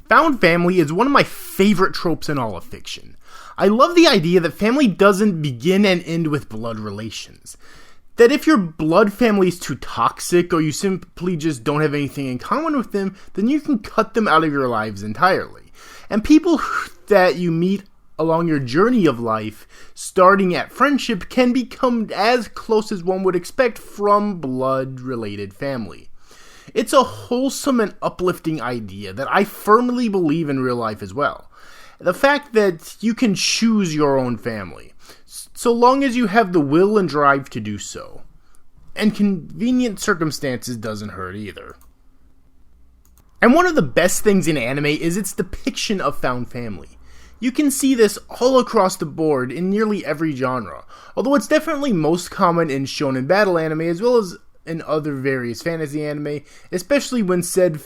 Found family is one of my favorite tropes in all of fiction. I love the idea that family doesn't begin and end with blood relations. That if your blood family is too toxic or you simply just don't have anything in common with them, then you can cut them out of your lives entirely. And people that you meet along your journey of life, starting at friendship, can become as close as one would expect from blood-related family. It's a wholesome and uplifting idea that I firmly believe in real life as well. The fact that you can choose your own family, so long as you have the will and drive to do so. And convenient circumstances doesn't hurt either. And one of the best things in anime is its depiction of found family. You can see this all across the board in nearly every genre, although it's definitely most common in shonen battle anime as well as in other various fantasy anime, especially when said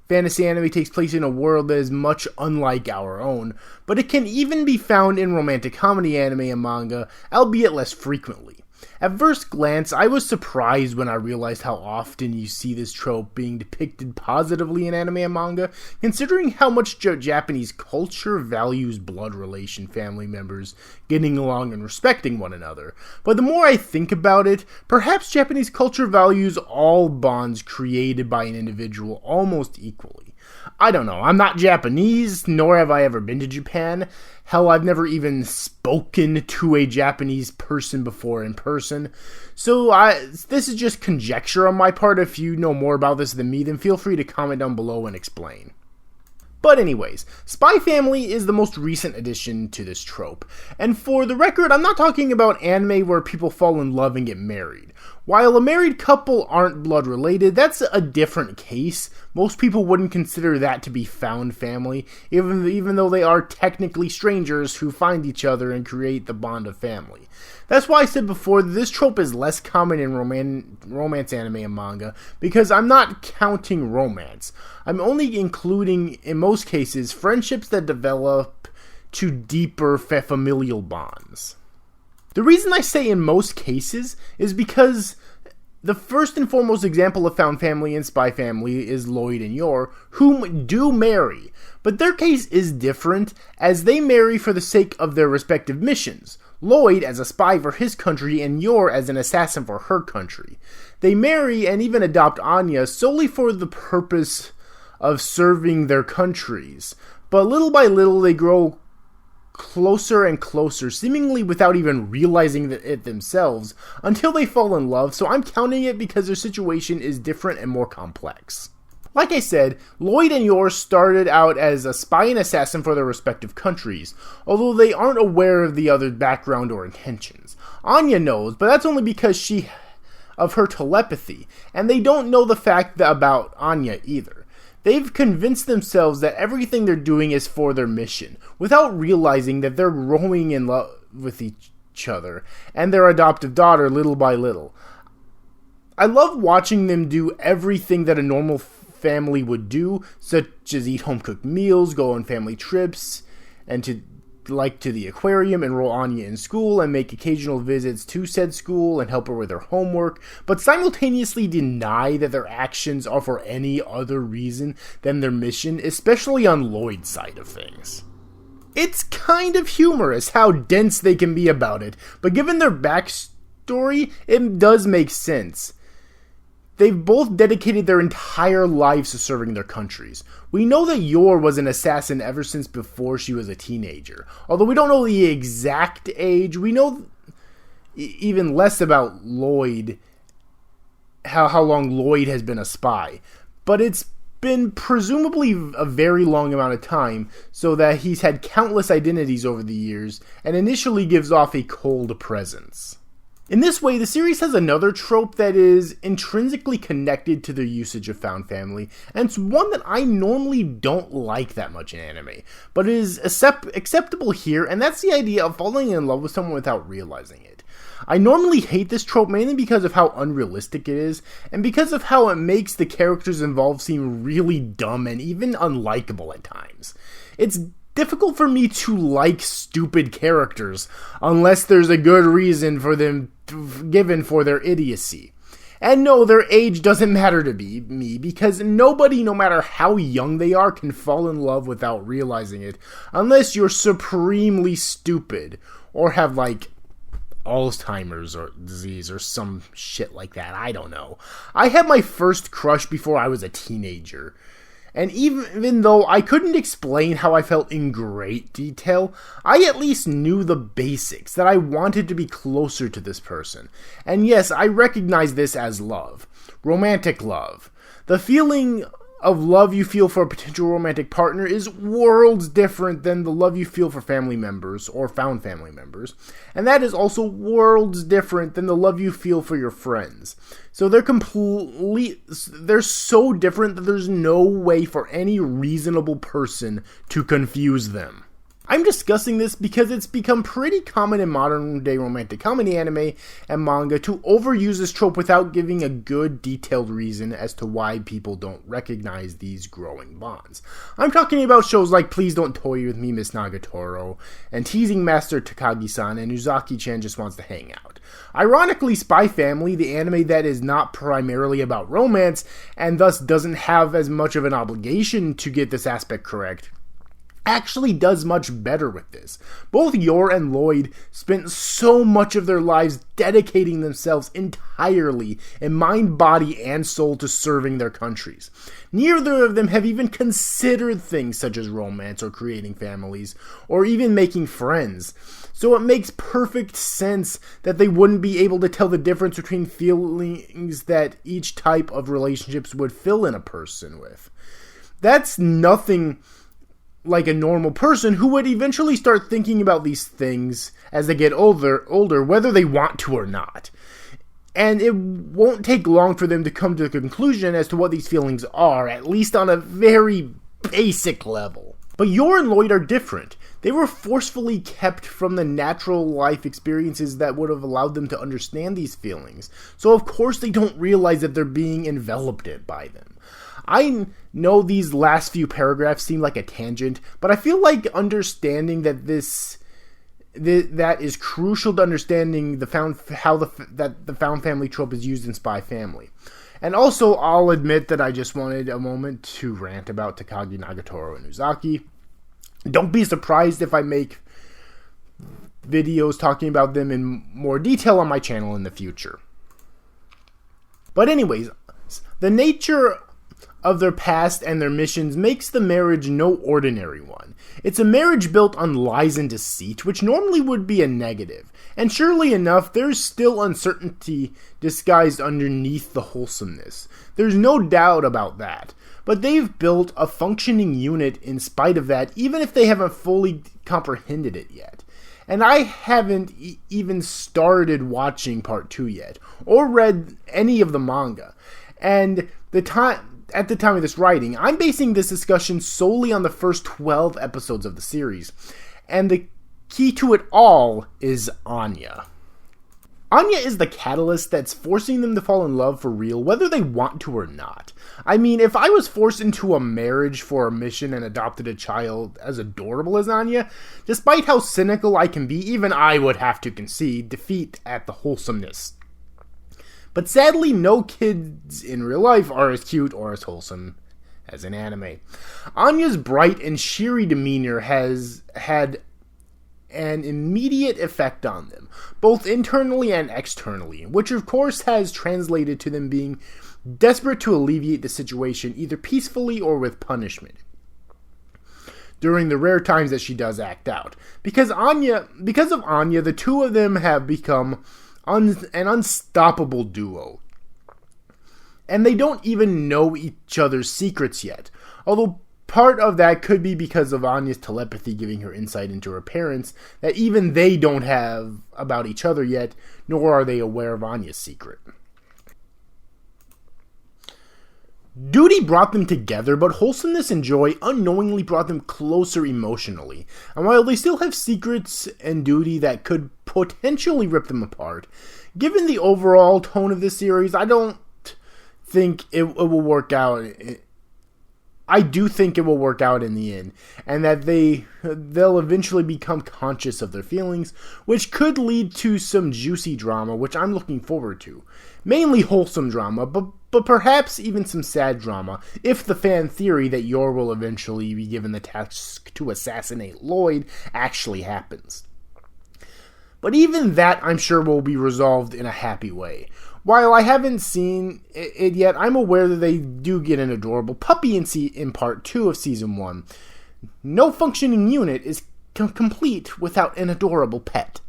fantasy anime takes place in a world that is much unlike our own, but it can even be found in romantic comedy anime and manga, albeit less frequently. At first glance, I was surprised when I realized how often you see this trope being depicted positively in anime and manga, considering how much Japanese culture values blood relation family members getting along and respecting one another. But the more I think about it, perhaps Japanese culture values all bonds created by an individual almost equally. I don't know, I'm not Japanese, nor have I ever been to Japan. Hell, I've never even spoken to a Japanese person before in person. So this is just conjecture on my part. If you know more about this than me, then feel free to comment down below and explain. But anyways, Spy Family is the most recent addition to this trope. And for the record, I'm not talking about anime where people fall in love and get married. While a married couple aren't blood related, that's a different case. Most people wouldn't consider that to be found family, even though they are technically strangers who find each other and create the bond of family. That's why I said before that this trope is less common in romance anime and manga, because I'm not counting romance. I'm only including, in most cases, friendships that develop to deeper familial bonds. The reason I say in most cases is because the first and foremost example of found family and spy family is Loid and Yor, whom do marry, but their case is different as they marry for the sake of their respective missions. Loid as a spy for his country and Yor as an assassin for her country. They marry and even adopt Anya solely for the purpose of serving their countries, but little by little they grow closer and closer, seemingly without even realizing it themselves, until they fall in love, so I'm counting it because their situation is different and more complex. Like I said, Loid and Yor started out as a spy and assassin for their respective countries, although they aren't aware of the other's background or intentions. Anya knows, but that's only because of her telepathy, and they don't know the fact about Anya either. They've convinced themselves that everything they're doing is for their mission, without realizing that they're growing in love with each other, and their adoptive daughter little by little. I love watching them do everything that a normal family would do, such as eat home-cooked meals, go on family trips, and to the aquarium, enroll Anya in school, and make occasional visits to said school and help her with her homework, but simultaneously deny that their actions are for any other reason than their mission, especially on Loid's side of things. It's kind of humorous how dense they can be about it, but given their backstory, it does make sense. They've both dedicated their entire lives to serving their countries. We know that Yor was an assassin ever since before she was a teenager. Although we don't know the exact age, we know even less about Loid, how long Loid has been a spy. But it's been presumably a very long amount of time, so that he's had countless identities over the years, and initially gives off a cold presence. In this way, the series has another trope that is intrinsically connected to the usage of found family, and it's one that I normally don't like that much in anime, but is acceptable here, and that's the idea of falling in love with someone without realizing it. I normally hate this trope mainly because of how unrealistic it is, and because of how it makes the characters involved seem really dumb and even unlikable at times. It's difficult for me to like stupid characters unless there's a good reason for them given for their idiocy. And no, their age doesn't matter to me, because nobody, no matter how young they are, can fall in love without realizing it, unless you're supremely stupid, or have, like, Alzheimer's or disease or some shit like that. I don't know. I had my first crush before I was a teenager. And even though I couldn't explain how I felt in great detail, I at least knew the basics, that I wanted to be closer to this person. And yes, I recognize this as love. Romantic love. The feeling of love you feel for a potential romantic partner is worlds different than the love you feel for family members or found family members. And that is also worlds different than the love you feel for your friends. So they're so different that there's no way for any reasonable person to confuse them. I'm discussing this because it's become pretty common in modern-day romantic comedy anime and manga to overuse this trope without giving a good, detailed reason as to why people don't recognize these growing bonds. I'm talking about shows like Please Don't Toy With Me, Miss Nagatoro, and Teasing Master Takagi-san, and Uzaki-chan Just Wants to Hang Out. Ironically, Spy Family, the anime that is not primarily about romance, and thus doesn't have as much of an obligation to get this aspect correct, actually does much better with this. Both Yor and Loid spent so much of their lives dedicating themselves entirely in mind, body, and soul to serving their countries. Neither of them have even considered things such as romance or creating families, or even making friends. So it makes perfect sense that they wouldn't be able to tell the difference between feelings that each type of relationships would fill in a person with. That's nothing like a normal person who would eventually start thinking about these things as they get older, whether they want to or not. And it won't take long for them to come to a conclusion as to what these feelings are, at least on a very basic level. But Yor and Loid are different. They were forcefully kept from the natural life experiences that would have allowed them to understand these feelings. So of course they don't realize that they're being enveloped by them. I know these last few paragraphs seem like a tangent, but I feel like understanding that that is crucial to understanding the found family trope is used in Spy Family. And also, I'll admit that I just wanted a moment to rant about Takagi, Nagatoro, and Uzaki. Don't be surprised if I make videos talking about them in more detail on my channel in the future. But anyways, the nature of their past and their missions makes the marriage no ordinary one. It's a marriage built on lies and deceit, which normally would be a negative. And surely enough, there's still uncertainty disguised underneath the wholesomeness. There's no doubt about that. But they've built a functioning unit in spite of that, even if they haven't fully comprehended it yet. And I haven't even started watching part 2 yet, or read any of the manga. And at the time of this writing, I'm basing this discussion solely on the first 12 episodes of the series. And the key to it all is Anya. Anya is the catalyst that's forcing them to fall in love for real, whether they want to or not. I mean, if I was forced into a marriage for a mission and adopted a child as adorable as Anya, despite how cynical I can be, even I would have to concede defeat at the wholesomeness. But sadly, no kids in real life are as cute or as wholesome as in anime. Anya's bright and cheery demeanor has had an immediate effect on them, both internally and externally, which of course has translated to them being desperate to alleviate the situation either peacefully or with punishment during the rare times that she does act out. Because of Anya, the two of them have become an unstoppable duo. And they don't even know each other's secrets yet, although part of that could be because of Anya's telepathy giving her insight into her parents that even they don't have about each other yet, nor are they aware of Anya's secret. Duty brought them together, but wholesomeness and joy unknowingly brought them closer emotionally. And while they still have secrets and duty that could potentially rip them apart, given the overall tone of this series, I don't think it will work out I do think it will work out in the end, and that they'll eventually become conscious of their feelings, which could lead to some juicy drama, which I'm looking forward to. Mainly wholesome drama, but perhaps even some sad drama, if the fan theory that Yor will eventually be given the task to assassinate Loid actually happens. But even that, I'm sure, will be resolved in a happy way. While I haven't seen it yet, I'm aware that they do get an adorable puppy in part 2 of Season 1. No functioning unit is complete without an adorable pet.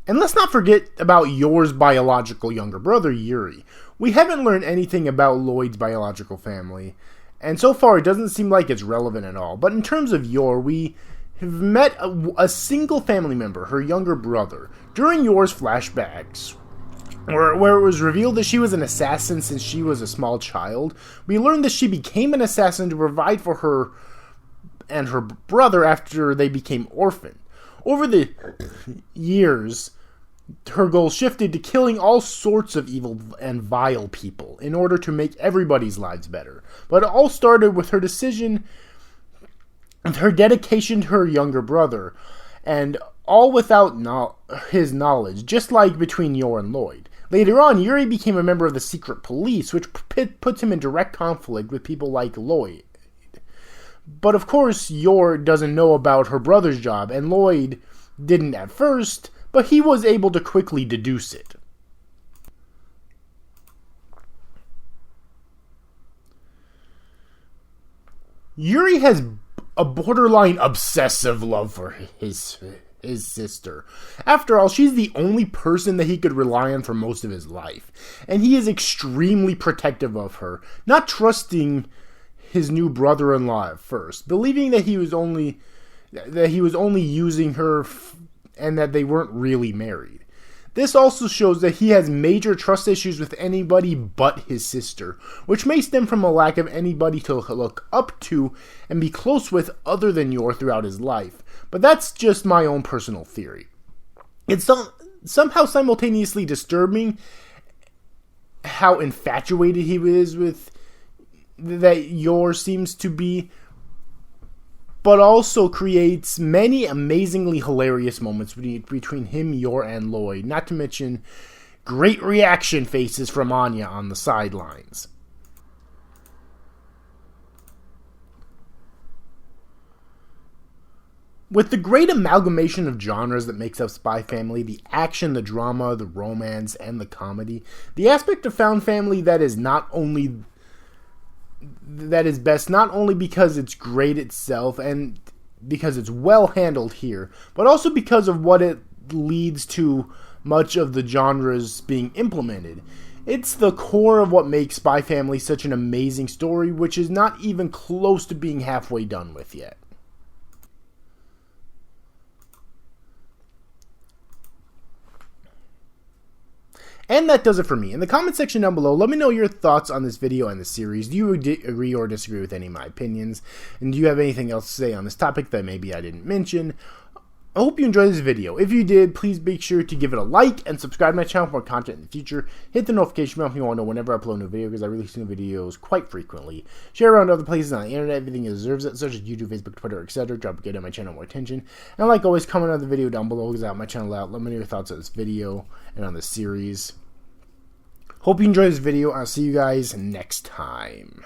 And let's not forget about Yor's biological younger brother, Yuri. We haven't learned anything about Loid's biological family, and so far it doesn't seem like it's relevant at all. But in terms of Yor, we have met a single family member, her younger brother, during Yor's flashbacks, where it was revealed that she was an assassin since she was a small child. We learned that she became an assassin to provide for her and her brother after they became orphaned. Over the years, her goal shifted to killing all sorts of evil and vile people in order to make everybody's lives better. But it all started with her decision, her dedication to her younger brother, and all without his knowledge, just like between Yor and Loid. Later on, Yuri became a member of the secret police, which puts him in direct conflict with people like Loid. But of course, Yor doesn't know about her brother's job, and Loid didn't at first, but he was able to quickly deduce it. Yuri has a borderline obsessive love for his sister. After all, she's the only person that he could rely on for most of his life, and he is extremely protective of her, not trusting his new brother-in-law at first, believing that he was only using her and that they weren't really married. This also shows that he has major trust issues with anybody but his sister, which may stem from a lack of anybody to look up to and be close with other than Yor throughout his life. But that's just my own personal theory. It's somehow simultaneously disturbing how infatuated he is with that Yor seems to be, but also creates many amazingly hilarious moments between him, Yor, and Loid, not to mention great reaction faces from Anya on the sidelines. With the great amalgamation of genres that makes up Spy Family, the action, the drama, the romance, and the comedy, the aspect of Found Family that is best not only because it's great itself and because it's well handled here, but also because of what it leads to much of the genres being implemented. It's the core of what makes Spy Family such an amazing story, which is not even close to being halfway done with yet. And that does it for me. In the comment section down below, let me know your thoughts on this video and the series. Do you agree or disagree with any of my opinions? And do you have anything else to say on this topic that maybe I didn't mention? I hope you enjoyed this video. If you did, please make sure to give it a like and subscribe to my channel for more content in the future. Hit the notification bell if you want to know whenever I upload a new video, because I release new videos quite frequently. Share around other places on the internet, everything deserves it, such as YouTube, Facebook, Twitter, etc. Drop a good on my channel more attention. And like always, comment on the video down below, because I help my channel out. Let me know your thoughts on this video and on the series. Hope you enjoyed this video. I'll see you guys next time.